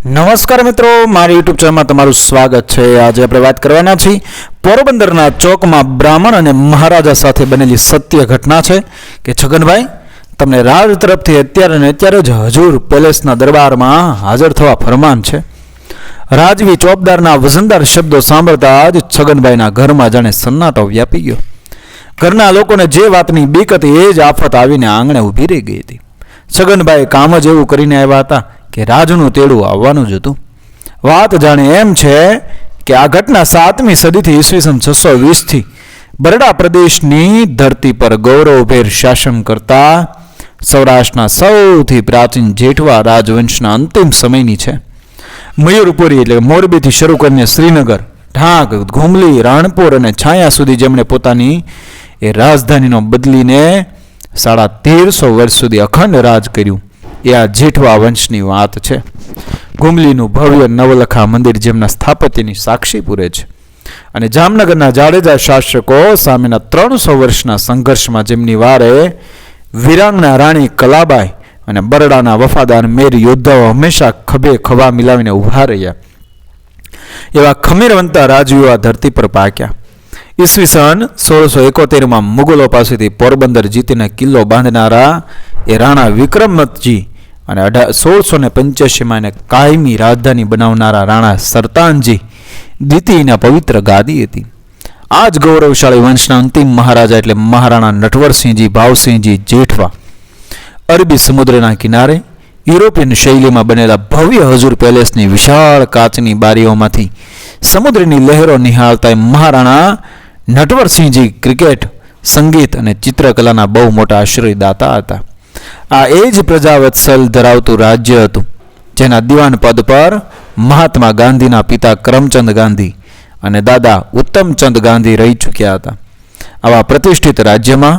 નમસ્કાર મિત્રો, મારી યુટ્યુબ ચેનલમાં તમારું સ્વાગત છે। આજે આપણે વાત કરવાના છીએ પોરબંદરના ચોકમાં બ્રાહ્મણ અને મહારાજા સાથે બનેલી સત્ય ઘટના છે કે છગનભાઈ તમને રાજ તરફથી અત્યારે જ હજુર પેલેસના દરબારમાં હાજર થવા ફરમાન છે। રાજવી ચોપદારના વજનદાર શબ્દો સાંભળતા જ છગનભાઈના ઘરમાં જાણે સન્નાટો વ્યાપી ગયો। ઘરના લોકોને જે વાતની બીક હતી એ જ આફત આવીને આંગણે ઊભી રહી ગઈ હતી। છગનભાઈ કામ જ એવું કરીને આવ્યા હતા કે રાજનું તેડું આવવાનું જ હતું। વાત જાણે એમ છે કે આ ઘટના 7મી સદીથી ઈસવીસન 620થી બરડા પ્રદેશની ધરતી પર ગૌરવભેર શાસન કરતા સૌરાષ્ટ્રના સૌથી પ્રાચીન જેઠવા રાજવંશના અંતિમ સમયની છે। મયુરપુરી એટલે મોરબીથી શરૂ કરીને શ્રીનગર, ઢાંક, ઘુમલી, રાણપુર અને છાયા સુધી જેમણે પોતાની એ રાજધાનીનો બદલીને 1350 વર્ષ સુધી અખંડ રાજ કર્યું એ આ જેઠવા વંશની વાત છે। ઘુમલીનું ભવ્ય નવલખા મંદિર જેમના સ્થાપત્યની સાક્ષી પૂરે છે અને જામનગરના જાડેજા શાસકો સામેના 300 વર્ષના સંઘર્ષમાં જેમની વારે વિરાંગના રાણી કલાબાઈ અને બરડાના વફાદાર મેર યોદ્ધાઓ હંમેશા ખભે ખભા મિલાવીને ઊભા રહ્યા એવા ખમીરવંતા રાજવીઓ આ ધરતી પર પાક્યા। ઈસવીસન 1671માં મુગલો પાસેથી પોરબંદર જીતીને કિલ્લો બાંધનારા એ રાણા વિક્રમજી અને 1685માં એને કાયમી રાજધાની બનાવનારા રાણા સરતાનજી દ્વિતીયના પવિત્ર ગાદી હતી। આ જ ગૌરવશાળી વંશના અંતિમ મહારાજા એટલે મહારાણા નટવરસિંહજી ભાવસિંહજી જેઠવા અરબી સમુદ્રના કિનારે યુરોપિયન શૈલીમાં બનેલા ભવ્ય હજુર પેલેસની વિશાળ કાચની બારીઓમાંથી સમુદ્રની લહેરો નિહાળતા મહારાણા નટવરસિંહજી ક્રિકેટ, સંગીત અને ચિત્રકલાના બહુ મોટા આશ્રયદાતા હતા। આ એ જ પ્રજાવત્સલ ધરાવતું રાજ્ય હતું જેના દિવાન પદ પર મહાત્મા ગાંધીના પિતા કરમચંદ ગાંધી અને દાદા ઉત્તમચંદ ગાંધી રહી ચૂક્યા હતા। આવા પ્રતિષ્ઠિત રાજ્યમાં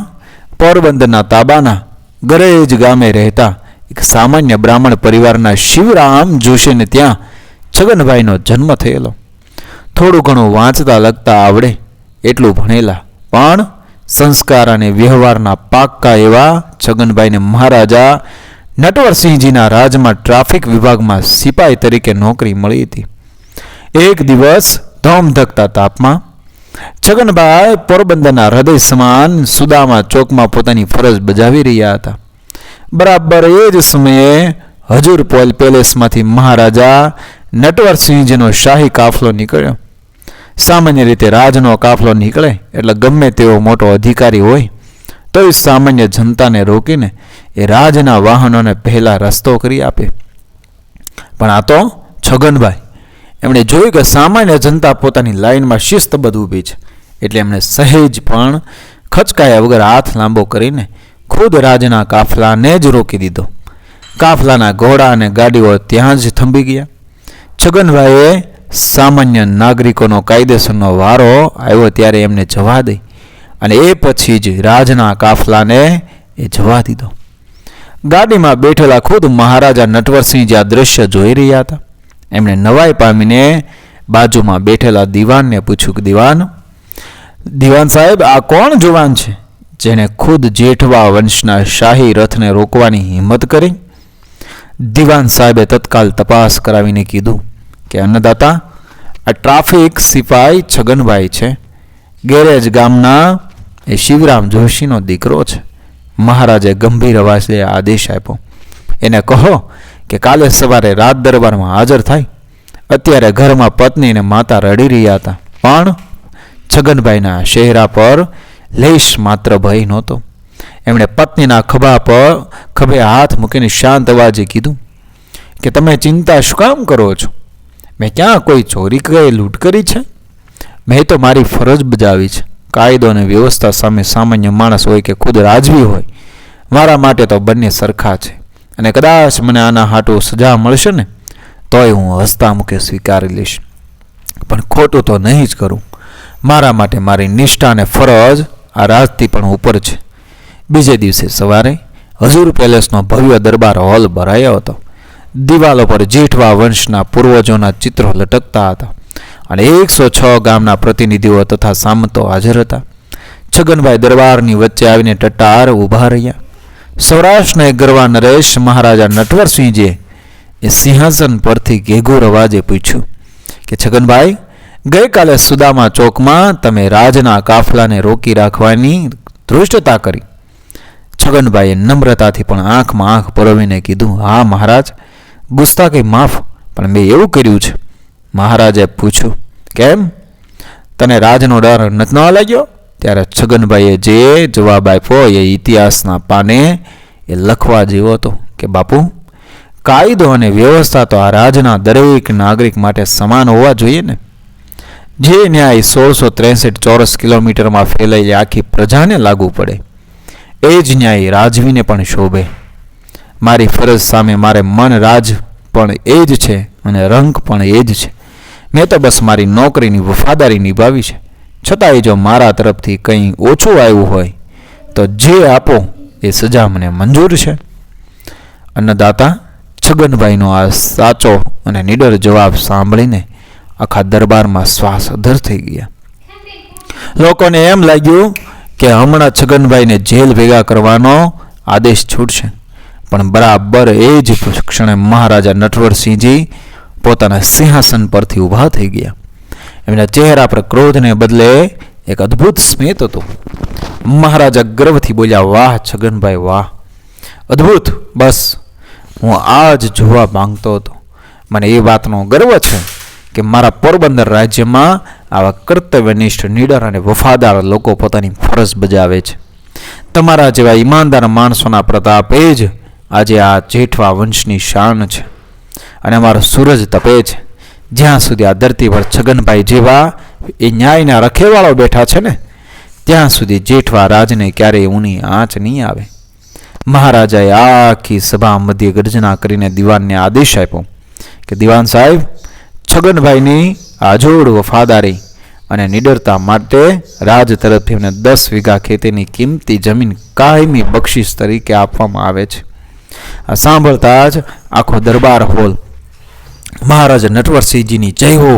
પોરબંદરના તાબાના ગરેજ ગામે રહેતા એક સામાન્ય બ્રાહ્મણ પરિવારના શિવરામ જોશીને ત્યાં છગનભાઈનો જન્મ થયેલો। થોડું ઘણું વાંચતા લખતા આવડે એટલું ભણેલા પણ સંસ્કાર અને વ્યવહારના પાક્કા એવા છગનભાઈને મહારાજા નટવરસિંહજીના રાજમાં ટ્રાફિક વિભાગમાં સિપાઈ તરીકે નોકરી મળી હતી। એક દિવસ ધોમધકતા તાપમાં છગનભાઈ પોરબંદરના હૃદય સમાન સુદામા ચોકમાં પોતાની ફરજ બજાવી રહ્યા હતા। બરાબર એ જ સમયે હજુર પેલેસમાંથી મહારાજા નટવરસિંહજીનો શાહી કાફલો નીકળ્યો। સામાન્ય રીતે રાજનો કાફલો નીકળે એટલે ગમે તેવો મોટો અધિકારી હોય તો એ સામાન્ય જનતાને રોકીને એ રાજના વાહનોને પહેલા રસ્તો કરી આપે, પણ આ તો છગનભાઈ એમણે જોયું કે સામાન્ય જનતા પોતાની લાઈનમાં શિસ્તબદ્ધ ઊભી છે એટલે એમણે સહેજ પણ ખચકાયા વગર હાથ લાંબો કરીને ખુદ રાજના કાફલાને જ રોકી દીધો। કાફલાના ઘોડા અને ગાડીઓ ત્યાં જ થંભી ગયા। છગનભાઈએ સામાન્ય નાગરિકોનો કાયદેસરનો વારો આવ્યો ત્યારે એમને જવા દઈ અને એ પછી જ રાજના કાફલાને એ જવા દીધો। ગાડીમાં બેઠેલા ખુદ મહારાજા નટવરસિંહજી આ દ્રશ્ય જોઈ રહ્યા હતા। એમણે નવાઈ પામીને બાજુમાં બેઠેલા દિવાનને પૂછ્યું કે દિવાન સાહેબ, આ કોણ જુવાન છે જેને ખુદ જેઠવા વંશના શાહી રથને રોકવાની હિંમત કરી? દિવાન સાહેબે તત્કાલ તપાસ કરાવીને કીધું કે અન્નદાતા, આ ટ્રાફિક સિપાઈ છગનભાઈ છે, ગેરેજ ગામના એ શિવરામ જોશીનો દીકરો છે। મહારાજે ગંભીર અવાજે આદેશ આપ્યો, એને કહો કે કાલે સવારે રાજ દરબારમાં હાજર થાય। અત્યારે ઘરમાં પત્ની અને માતા રડી રહ્યા હતા પણ છગનભાઈના ચહેરા પર લેશ માત્ર ભય નહોતો। એમણે પત્નીના ખભે હાથ મૂકીને શાંત અવાજે કીધું કે તમે ચિંતા શું કામ કરો છો? મેં ક્યાં કોઈ ચોરી કરી, લૂંટ કરી છે? મેં તો મારી ફરજ બજાવી છે। કાયદો અને વ્યવસ્થા સામે સામાન્ય માણસ હોય કે ખુદ રાજવી હોય, મારા માટે તો બંને સરખા છે અને કદાચ મને આના હાટું સજા મળશે ને તોય હું હસતા મુખે સ્વીકારી લઈશ, પણ ખોટું તો નહીં જ કરું। મારા માટે મારી નિષ્ઠા અને ફરજ આ રાજથી પણ ઉપર છે। બીજે દિવસે સવારે હજુર પેલેસનો ભવ્ય દરબાર હોલ ભરાયો હતો। દિવાલો પર જેઠવા વંશના પૂર્વજોના ચિત્રો લટકતા હતા અને 106 ગામના પ્રતિનિધિઓ તથા સામંતો હાજર હતા। છગનભાઈ દરબારની વચ્ચે આવીને ટટ્ટાર ઊભા રહ્યા। સૌરાષ્ટ્રના ગરવા નરેશ મહારાજા નટવરસિંહજીએ એ સિંહાસન પરથી ઘેઘુર અવાજે પૂછ્યું કે છગનભાઈ, ગઈકાલે સુદામા ચોકમાં તમે રાજના કાફલાને રોકી રાખવાની ધૃષ્ટતા કરી. છગનભાઈએ નમ્રતાથી પણ આંખમાં આંખ પરોવીને કીધું, હા મહારાજ, ગુસ્તાખી માફ, પણ મેં એવું કર્યું છે. મહારાજે પૂછ્યું, કેમ? તને રાજનો ડર નથી ન લાગ્યો? ત્યારે છગનભાઈએ જે જવાબ આપ્યો એ ઇતિહાસના પાને એ લખવા જેવો હતો કે બાપુ, કાયદો અને વ્યવસ્થા તો આ રાજના દરેક નાગરિક માટે સમાન હોવા જોઈએ ને. જે ન્યાય 1663 ચોરસ કિલોમીટરમાં ફેલાયેલી આખી પ્રજાને લાગુ પડે એ જ ન્યાય રાજવીને પણ શોભે. મારી ફરજ સામે મારે મન રાજ પણ એ જ છે અને રંગ પણ એ જ છે. મેં તો બસ મારી નોકરીની વફાદારી નિભાવી છે. છતાંય જો મારા તરફથી કંઈ ઓછું આવ્યું હોય તો જે આપો એ સજા મને મંજૂર છે. અન્નદાતા છગનભાઈનો આ સાચો અને નિડર જવાબ સાંભળીને આખા દરબારમાં શ્વાસ અધર થઈ ગયા. લોકોને એમ લાગ્યું કે હમણાં છગનભાઈને જેલ ભેગા કરવાનો આદેશ છૂટશે. પણ બરાબર એ જ ક્ષણે મહારાજા નટવરસિંહજી પોતાના સિંહાસન પરથી ઊભા થઈ ગયા. એમના ચહેરા પર ક્રોધને બદલે એક અદ્ભુત સ્મિત હતું. મહારાજા ગર્વથી બોલ્યા, વાહ છગનભાઈ, વાહ, અદ્ભુત. બસ હું આ જ જોવા માંગતો હતો. મને એ વાતનો ગર્વ છે કે મારા પોરબંદર રાજ્યમાં આવા કર્તવ્યનિષ્ઠ, નીડર અને વફાદાર લોકો પોતાની ફરજ બજાવે છે. તમારા જેવા ઈમાનદાર માણસોના પ્રતાપે જ આજે આ જેઠવા વંશની શાન છે અને અમારો સૂરજ તપે છે. જ્યાં સુધી આ ધરતી પર છગનભાઈ જેવા એ ન્યાયના રખેવાળો બેઠા છે ને, ત્યાં સુધી જેઠવા રાજને ક્યારેય ઊની આંચ નહીં આવે. મહારાજાએ આખી સભા મધ્ય ગર્જના કરીને દિવાનને આદેશ આપ્યો કે દિવાન સાહેબ, છગનભાઈની આજોડ વફાદારી અને નિડરતા માટે રાજ તરફથી એમને 10 વીઘા ખેતીની કિંમતી જમીન કાયમી બક્ષિસ તરીકે આપવામાં આવે છે. આ સાંભળતા જ આખો દરબાર હોલ મહારાજા નટવરસિંહજીની જય હો,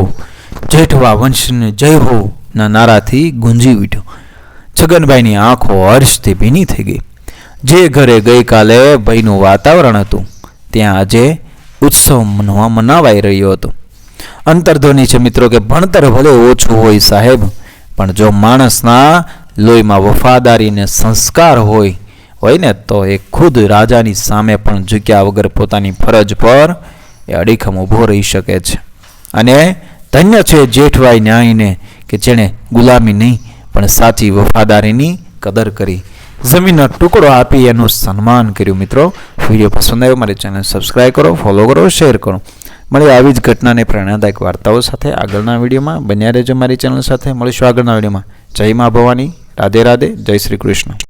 જેઠવા વંશની જય હો ના નારાથી ગુંજી ઉઠ્યો. છગનભાઈની આંખો હર્ષથી ભીની થઈ ગઈ. જે ઘરે ગઈકાલે ભયનું વાતાવરણ હતું ત્યાં આજે ઉત્સવ મનાવાઈ રહ્યો હતો. અંતર્ધ્વનિ છે મિત્રો કે ભણતર ભલે ઓછું હોય સાહેબ, પણ જો માણસના લોહીમાં વફાદારી ને સંસ્કાર હોય ને તો એ ખુદ રાજાની સામે પણ ઝૂક્યા વગર પોતાની ફરજ પર એ અડીખમ ઊભો રહી શકે છે. અને ધન્ય છે જેઠવાઈ ન્યાયને કે જેણે ગુલામી નહીં પણ સાચી વફાદારીની કદર કરી, જમીનનો ટુકડો આપી એનું સન્માન કર્યું. મિત્રો, વિડીયો પસંદ આવ્યો મારી ચેનલ સબસ્ક્રાઈબ કરો, ફોલો કરો, શેર કરો. મળીએ આવી જ ઘટનાને પ્રેરણાદાયક વાર્તાઓ સાથે આગળના વિડીયોમાં. બન્યા રહેજો મારી ચેનલ સાથે. મળીશું આગળના વિડીયોમાં. જય મા ભવાની, રાધે રાધે, જય શ્રી કૃષ્ણ.